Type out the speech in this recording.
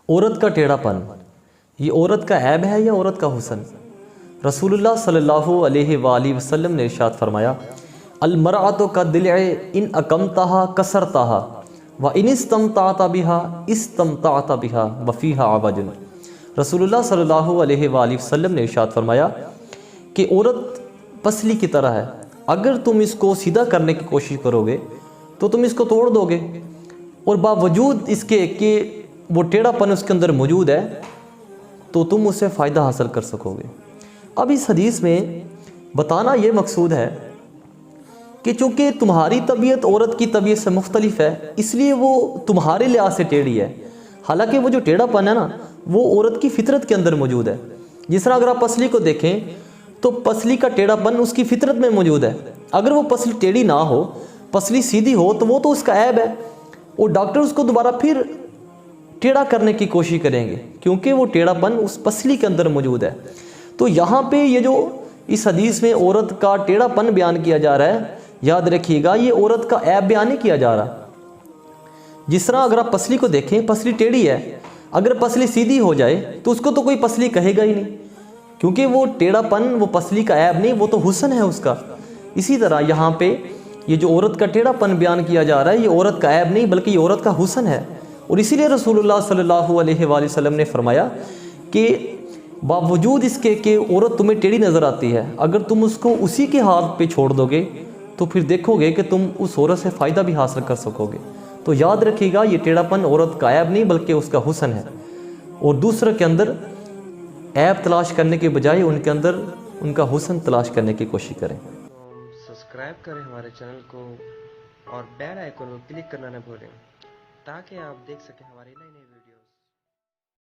औरत का टेढ़ापन, ये औरत का ऐब है या औरत का हुस्न? रसूलुल्लाह सल्लल्लाहु अलैहि वसल्लम ने इरशाद फरमाया, अलमरअतु का दिल इन अकमतहा कसरतहा व इन इस्तमताअत बिहा इस्तमताअत बिहा व फीहा अवजुन। रसूलुल्लाह सल्लल्लाहु अलैहि वसल्लम ने इरशाद फरमाया कि औरत पसली की तरह है, अगर तुम इसको सीधा करने की कोशिश करोगे तो तुम इसको तोड़ दोगे, और बावजूद इसके कि वो टेढ़ापन उसके अंदर मौजूद है तो तुम उससे फ़ायदा हासिल कर सकोगे। अब इस हदीस में बताना ये मकसूद है कि चूँकि तुम्हारी तबीयत औरत की तबीयत से मुख्तलिफ है, इसलिए वो तुम्हारे लिहाज से टेढ़ी है। हालांकि वो जो टेढ़ापन है ना, वो औरत की फितरत के अंदर मौजूद है। जिस तरह अगर आप पसली को देखें तो पसली का टेढ़ापन उसकी फितरत में मौजूद है। अगर वो पसली टेढ़ी ना हो, पसली सीधी हो, तो वो तो उसका ऐब है, और डॉक्टर उसको दोबारा फिर टेढ़ा करने की कोशिश करेंगे क्योंकि वो टेढ़ापन उस पसली के अंदर मौजूद है। तो यहाँ पे ये जो इस हदीस में औरत का टेढ़ापन बयान किया जा रहा है, याद रखिएगा ये औरत का ऐब बयान नहीं किया जा रहा। जिस तरह अगर आप पसली को देखें, पसली टेढ़ी है, अगर पसली सीधी हो जाए तो उसको तो कोई पसली कहेगा ही नहीं, क्योंकि वो टेढ़ापन वो पसली का ऐब नहीं, वो तो हुस्न है उसका। इसी तरह यहाँ पे ये जो औरत का टेढ़ापन बयान किया जा रहा है, ये औरत का ऐब नहीं बल्कि ये औरत का हुस्न है। और इसीलिए रसूलुल्लाह सल्लल्लाहु अलैहि वसल्लम ने फरमाया कि बावजूद इसके कि औरत तुम्हें टेढ़ी नज़र आती है, अगर तुम उसको उसी के हाथ पे छोड़ दोगे तो फिर देखोगे कि तुम उस औरत से फ़ायदा भी हासिल कर सकोगे। तो याद रखिएगा ये टेढ़ापन औरत का ऐब नहीं बल्कि उसका हुस्न है, और दूसरे के अंदर ऐब तलाश करने के बजाय उनके अंदर उनका हुस्न तलाश करने की कोशिश करें। सब्सक्राइब करें हमारे चैनल को और बेल आइकन को क्लिक करना न भूलें ताकि आप देख सकें हमारी नई नई वीडियोस।